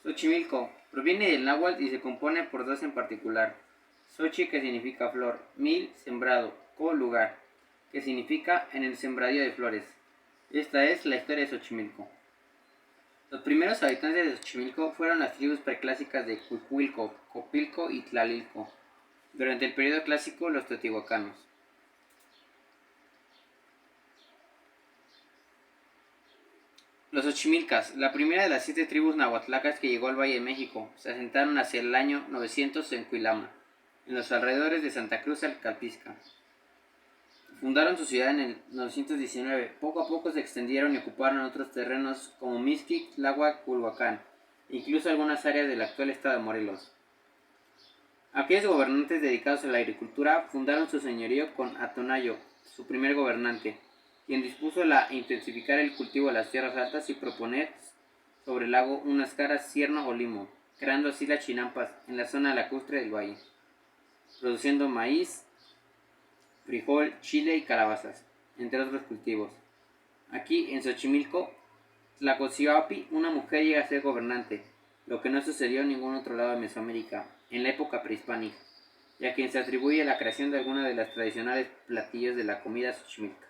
Xochimilco proviene del náhuatl y se compone por dos en particular. Xochi, que significa flor, mil, sembrado, co, lugar, que significa en el sembradío de flores. Esta es la historia de Xochimilco. Los primeros habitantes de Xochimilco fueron las tribus preclásicas de Cuicuilco, Copilco y Tlalilco. Durante el periodo clásico, los teotihuacanos. Los Xochimilcas, la primera de las 7 tribus nahuatlacas que llegó al Valle de México, se asentaron hacia el año 900 en Cuilama, en los alrededores de Santa Cruz Alcalpizca. Fundaron su ciudad en el 919. Poco a poco se extendieron y ocuparon otros terrenos como Mixquic, Tláhuac, Culhuacán, e incluso algunas áreas del actual estado de Morelos. Aquellos gobernantes dedicados a la agricultura fundaron su señorío con Atonayo, su primer gobernante, quien dispuso intensificar el cultivo de las tierras altas y proponer sobre el lago unas caras cierno o limo, creando así las chinampas en la zona lacustre del valle, produciendo maíz, frijol, chile y calabazas, entre otros cultivos. Aquí, en Xochimilco, Tlacotciopi, una mujer llega a ser gobernante, lo que no sucedió en ningún otro lado de Mesoamérica, en la época prehispánica, y a quien se atribuye la creación de algunas de las tradicionales platillos de la comida xochimilca,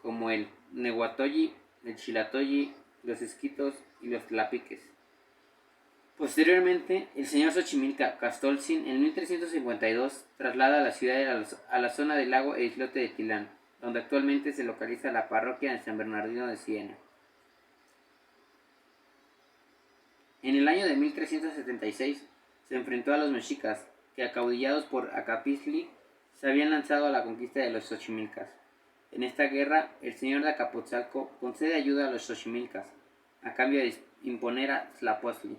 como el nehuatolli, el chilatoyi, los esquitos y los tlapiques. Posteriormente, el señor Xochimilca Castolzin en 1352 traslada la ciudad a la zona del lago e islote de Tilán, donde actualmente se localiza la parroquia de San Bernardino de Siena. En el año de 1376 se enfrentó a los mexicas, que acaudillados por Acapistli se habían lanzado a la conquista de los Xochimilcas. En esta guerra, el señor de Acapotzalco concede ayuda a los Xochimilcas, a cambio de imponer a Tlapoztli.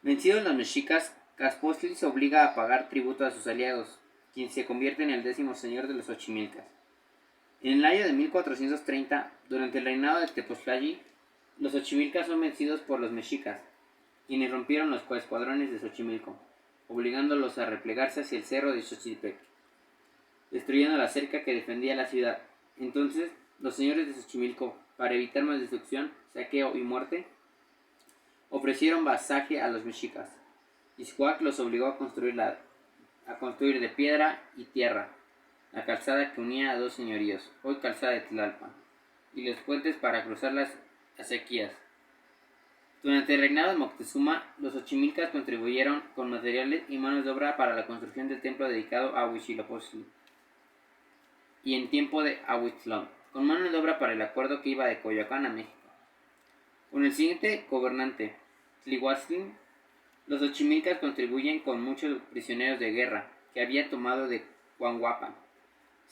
Vencidos los mexicas, Caspostli se obliga a pagar tributo a sus aliados, quien se convierte en el 10º señor de los Xochimilcas. En el año de 1430, durante el reinado de Tepoztlali, los Xochimilcas son vencidos por los mexicas, quienes rompieron los coescuadrones de Xochimilco, obligándolos a replegarse hacia el cerro de Xochitepec, destruyendo la cerca que defendía la ciudad. Entonces, los señores de Xochimilco, para evitar más destrucción, saqueo y muerte, ofrecieron vasaje a los mexicas. Iscuac los obligó a construir de piedra y tierra la calzada que unía a dos señoríos, hoy calzada de Tlalpan, y los puentes para cruzar las acequias. Durante el reinado de Moctezuma, los Xochimilcas contribuyeron con materiales y manos de obra para la construcción del templo dedicado a Huitzilopochtli, y en tiempo de Ahuitzlón, con mano de obra para el acuerdo que iba de Coyoacán a México. Con el siguiente gobernante, Tlihuatzin, los Xochimilcas contribuyen con muchos prisioneros de guerra que había tomado de Huanhuapan,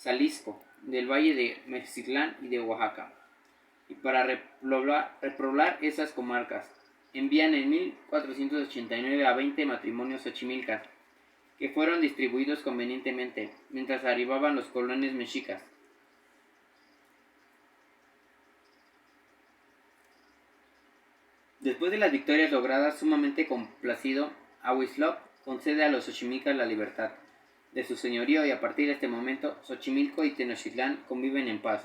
Jalisco, del valle de Mexitlán y de Oaxaca, y para repoblar esas comarcas, envían en 1489 a 20 matrimonios xochimilcas, que fueron distribuidos convenientemente mientras arribaban los colones mexicas. Después de las victorias logradas, sumamente complacido, Ahuitzlok concede a los Xochimilcas la libertad de su señorío y a partir de este momento, Xochimilco y Tenochtitlán conviven en paz,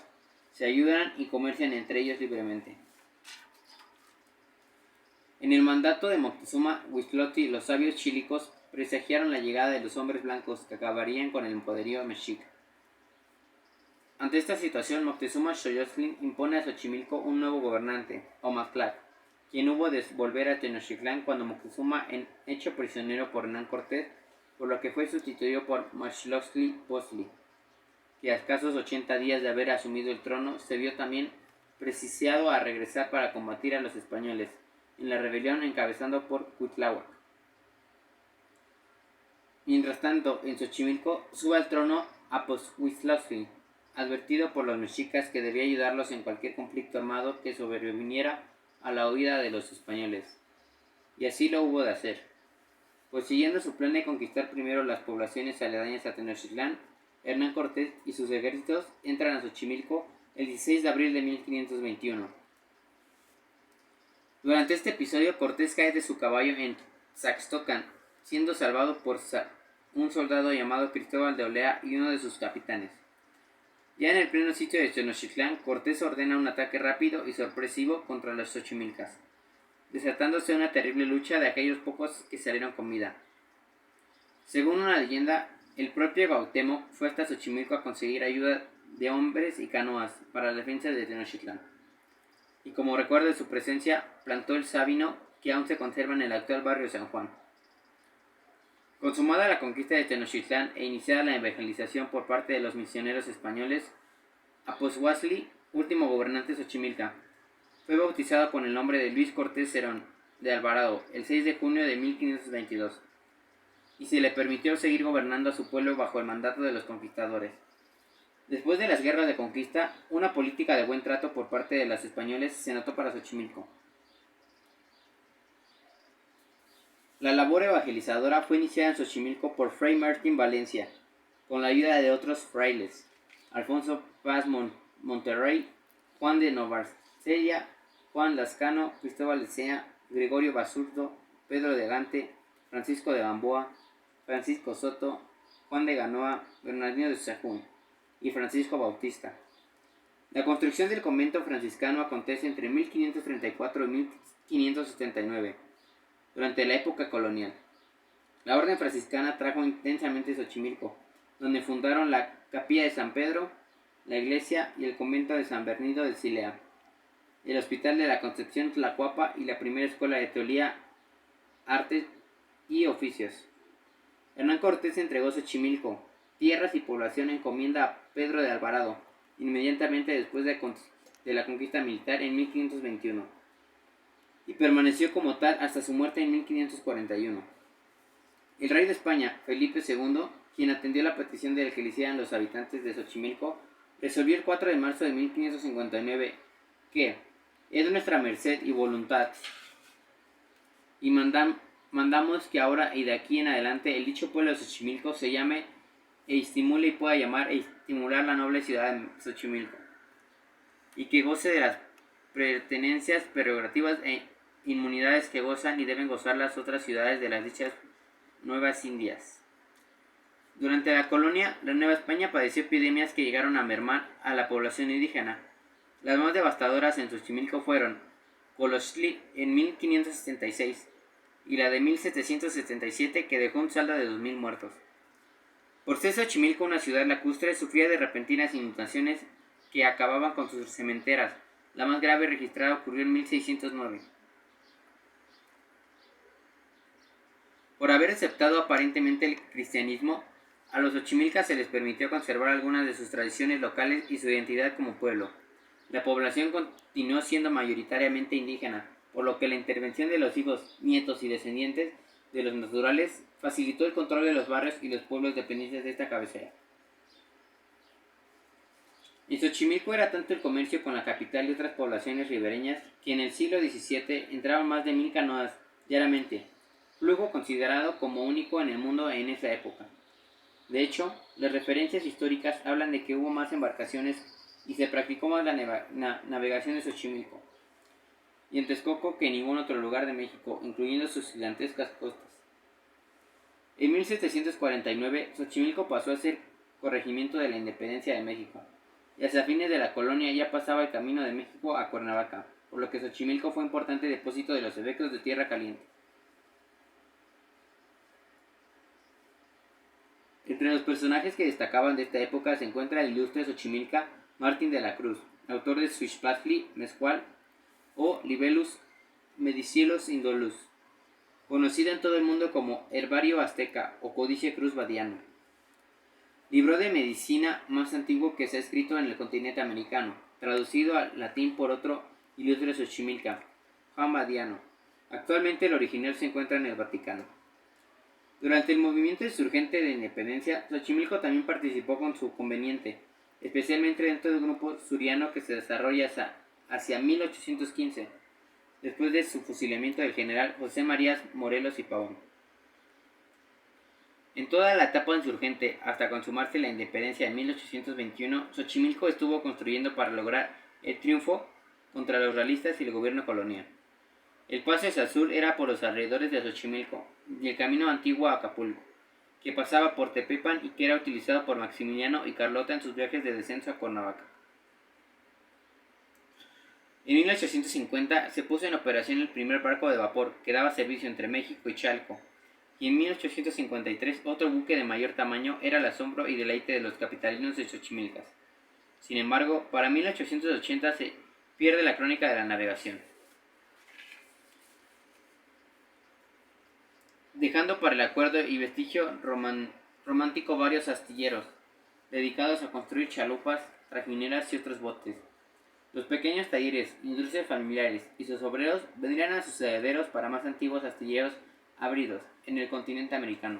se ayudan y comercian entre ellos libremente. En el mandato de Moctezuma Huitzilopotli, los sabios chilicos presagiaron la llegada de los hombres blancos que acabarían con el poderío mexica. Ante esta situación, Moctezuma Xochitl impone a Xochimilco un nuevo gobernante, Omatlac, quien hubo de volver a Tenochtitlán cuando Moctezuma hecho prisionero por Hernán Cortés, por lo que fue sustituido por Huitzilopochtli, que a escasos 80 días de haber asumido el trono se vio también precisado a regresar para combatir a los españoles en la rebelión encabezando por Cuitláhuac. Mientras tanto, en Xochimilco sube al trono Huitzilopostli, advertido por los mexicas que debía ayudarlos en cualquier conflicto armado que sobreviniera a la huida de los españoles. Y así lo hubo de hacer, pues siguiendo su plan de conquistar primero las poblaciones aledañas a Tenochtitlán, Hernán Cortés y sus ejércitos entran a Xochimilco el 16 de abril de 1521. Durante este episodio, Cortés cae de su caballo en Tlaxtocan, siendo salvado por un soldado llamado Cristóbal de Olea y uno de sus capitanes. Ya en el pleno sitio de Tenochtitlán, Cortés ordena un ataque rápido y sorpresivo contra los Xochimilcas. desatándose una terrible lucha de aquellos pocos que salieron con vida. Según una leyenda, el propio Cuauhtémoc fue hasta Xochimilco a conseguir ayuda de hombres y canoas para la defensa de Tenochtitlán. Y como recuerdo de su presencia, plantó el sábino que aún se conserva en el actual barrio San Juan. Consumada la conquista de Tenochtitlán e iniciada la evangelización por parte de los misioneros españoles, Aposhuatzli, último gobernante de Xochimilca, fue bautizado con el nombre de Luis Cortés Cerón de Alvarado el 6 de junio de 1522, y se le permitió seguir gobernando a su pueblo bajo el mandato de los conquistadores. Después de las guerras de conquista, una política de buen trato por parte de los españoles se notó para Xochimilco. La labor evangelizadora fue iniciada en Xochimilco por Fray Martín Valencia, con la ayuda de otros frailes: Alfonso Paz Monterrey, Juan de Novarcella, Juan Lascano, Cristóbal de Sea, Gregorio Basurto, Pedro de Gante, Francisco de Gamboa, Francisco Soto, Juan de Ganoa, Bernardino de Sahagún y Francisco Bautista. La construcción del convento franciscano acontece entre 1534 y 1579, durante la época colonial. La orden franciscana trajo intensamente Xochimilco, donde fundaron la capilla de San Pedro, la iglesia y el convento de San Bernardo de Silea, el hospital de la Concepción Tlacuapa y la primera escuela de teología, artes y oficios. Hernán Cortés entregó Xochimilco, tierras y población en encomienda a Pedro de Alvarado, inmediatamente después de la conquista militar en 1521, y permaneció como tal hasta su muerte en 1541. El rey de España, Felipe II, quien atendió la petición de que le hicieran los habitantes de Xochimilco, resolvió el 4 de marzo de 1559 que, es nuestra merced y voluntad, y mandamos que ahora y de aquí en adelante el dicho pueblo de Xochimilco se llame e estimule y pueda llamar e estimular la noble ciudad de Xochimilco, y que goce de las pertenencias, prerrogativas e inmunidades que gozan y deben gozar las otras ciudades de las dichas Nuevas Indias. Durante la colonia, la Nueva España padeció epidemias que llegaron a mermar a la población indígena. Las más devastadoras en Xochimilco fueron Colochtli en 1576 y la de 1777, que dejó un saldo de 2000 muertos. Por ser Xochimilco una ciudad lacustre, sufría de repentinas inundaciones que acababan con sus cementeras. La más grave registrada ocurrió en 1609. Por haber aceptado aparentemente el cristianismo, a los xochimilcas se les permitió conservar algunas de sus tradiciones locales y su identidad como pueblo. La población continuó siendo mayoritariamente indígena, por lo que la intervención de los hijos, nietos y descendientes de los naturales facilitó el control de los barrios y los pueblos dependientes de esta cabecera. En Xochimilco era tanto el comercio con la capital y otras poblaciones ribereñas que en el siglo XVII entraban más de 1000 canoas diariamente, flujo considerado como único en el mundo en esa época. De hecho, las referencias históricas hablan de que hubo más embarcaciones y se practicó más la navegación de Xochimilco y en Texcoco que en ningún otro lugar de México, incluyendo sus gigantescas costas. En 1749, Xochimilco pasó a ser corregimiento de la Independencia de México, y hacia fines de la colonia ya pasaba el camino de México a Cuernavaca, por lo que Xochimilco fue un importante depósito de los efectos de tierra caliente. Entre los personajes que destacaban de esta época se encuentra el ilustre xochimilca Martín de la Cruz, autor de Xuixpatli Mezcual o Libellus Medicielos Indolus, conocido en todo el mundo como Herbario Azteca o Códice Cruz Badiano, libro de medicina más antiguo que se ha escrito en el continente americano, traducido al latín por otro ilustre xochimilca, Juan Badiano. Actualmente el original se encuentra en el Vaticano. Durante el movimiento insurgente de independencia, Xochimilco también participó con su conveniente, especialmente dentro del grupo suriano que se desarrolla hacia 1815, después de su fusilamiento del general José María Morelos y Pavón. En toda la etapa insurgente, hasta consumarse la independencia de 1821, Xochimilco estuvo construyendo para lograr el triunfo contra los realistas y el gobierno colonial. El paso hacia el sur era por los alrededores de Xochimilco y el camino antiguo a Acapulco, que pasaba por Tepepan y que era utilizado por Maximiliano y Carlota en sus viajes de descenso a Cuernavaca. En 1850 se puso en operación el primer barco de vapor que daba servicio entre México y Chalco, y en 1853 otro buque de mayor tamaño era el asombro y deleite de los capitalinos de Xochimilcas. Sin embargo, para 1880 se pierde la crónica de la navegación, dejando para el acuerdo y vestigio romántico varios astilleros, dedicados a construir chalupas, trajineras y otros botes. Los pequeños talleres, industrias familiares y sus obreros vendrían a sus herederos para más antiguos astilleros abridos en el continente americano,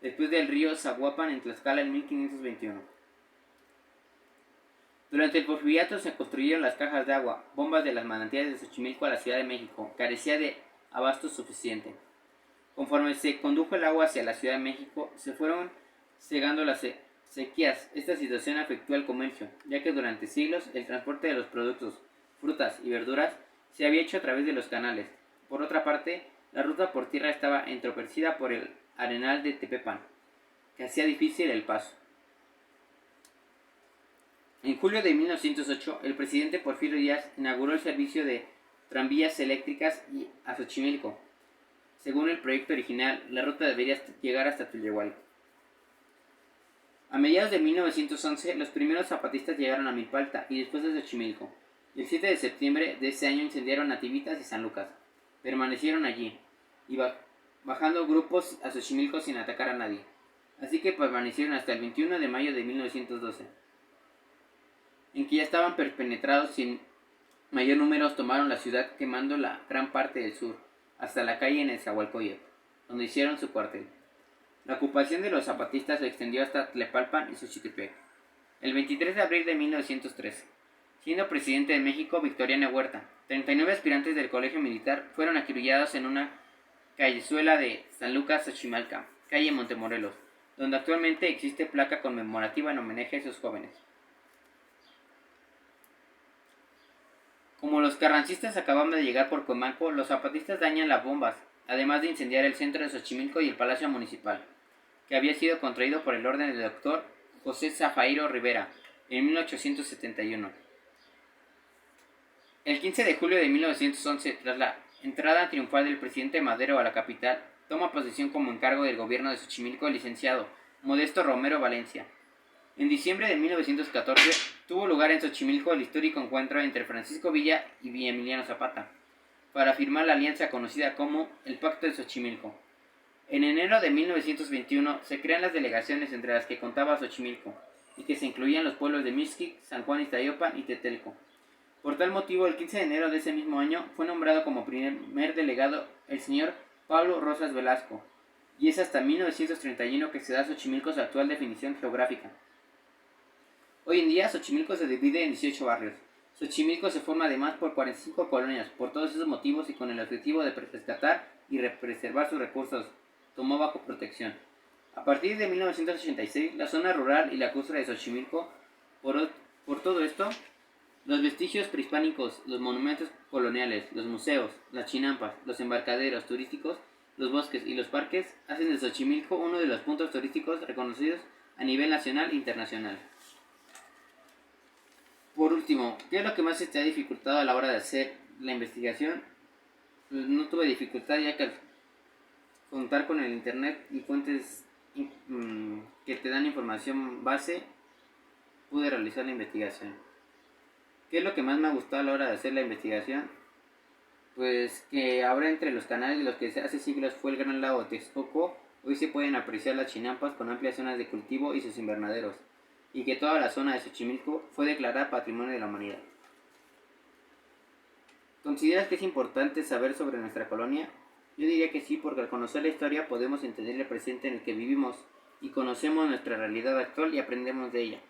después del río Zaguapan en Tlaxcala en 1521. Durante el Porfiriato se construyeron las cajas de agua, bombas de las manantiales de Xochimilco a la Ciudad de México, carecía de abasto suficiente. Conforme se condujo el agua hacia la Ciudad de México, se fueron cegando las sequías. Esta situación afectó al comercio, ya que durante siglos el transporte de los productos, frutas y verduras se había hecho a través de los canales. Por otra parte, la ruta por tierra estaba entorpecida por el arenal de Tepepan, que hacía difícil el paso. En julio de 1908, el presidente Porfirio Díaz inauguró el servicio de tranvías eléctricas a Xochimilco. Según el proyecto original, la ruta debería llegar hasta Tullehualco. A mediados de 1911, los primeros zapatistas llegaron a Milpalta y después a Xochimilco. El 7 de septiembre de ese año incendiaron Nativitas y San Lucas. Permanecieron allí, y bajando grupos a Xochimilco sin atacar a nadie. Así que permanecieron hasta el 21 de mayo de 1912, en que ya estaban perpenetrados y en mayor número tomaron la ciudad, quemando la gran parte del sur, hasta la calle Nezahualcóyotl, donde hicieron su cuartel. La ocupación de los zapatistas se extendió hasta Tlepalpan y Xochitepec. El 23 de abril de 1913, siendo presidente de México Victoriano Huerta, 39 aspirantes del colegio militar fueron acribillados en una callezuela de San Lucas Xochimalca, calle Montemorelos, donde actualmente existe placa conmemorativa en homenaje a esos jóvenes. Como los carrancistas acababan de llegar por Comanco, los zapatistas dañan las bombas, además de incendiar el centro de Xochimilco y el Palacio Municipal, que había sido contraído por el orden del doctor José Zafairo Rivera en 1871. El 15 de julio de 1911, tras la entrada triunfal del presidente Madero a la capital, toma posesión como encargo del gobierno de Xochimilco el licenciado Modesto Romero Valencia. En diciembre de 1914 tuvo lugar en Xochimilco el histórico encuentro entre Francisco Villa y Emiliano Zapata para firmar la alianza conocida como el Pacto de Xochimilco. En enero de 1921 se crean las delegaciones entre las que contaba Xochimilco y que se incluían los pueblos de Mixquic, San Juan Iztayopan y Tetelco. Por tal motivo, el 15 de enero de ese mismo año fue nombrado como primer delegado el señor Pablo Rosas Velasco, y es hasta 1931 que se da a Xochimilco su actual definición geográfica. Hoy en día, Xochimilco se divide en 18 barrios. Xochimilco se forma además por 45 colonias. Por todos esos motivos y con el objetivo de rescatar y preservar sus recursos, tomó bajo protección. A partir de 1986, la zona rural y lacustre de Xochimilco, por todo esto, los vestigios prehispánicos, los monumentos coloniales, los museos, las chinampas, los embarcaderos turísticos, los bosques y los parques hacen de Xochimilco uno de los puntos turísticos reconocidos a nivel nacional e internacional. Por último, ¿qué es lo que más se te ha dificultado a la hora de hacer la investigación? Pues no tuve dificultad, ya que al contar con el internet y fuentes que te dan información base, pude realizar la investigación. ¿Qué es lo que más me ha gustado a la hora de hacer la investigación? Pues que ahora entre los canales de los que hace siglos fue el Gran Lago de Texcoco, hoy se pueden apreciar las chinampas con amplias zonas de cultivo y sus invernaderos, y que toda la zona de Xochimilco fue declarada Patrimonio de la Humanidad. ¿Consideras que es importante saber sobre nuestra colonia? Yo diría que sí, porque al conocer la historia podemos entender el presente en el que vivimos y conocemos nuestra realidad actual y aprendemos de ella.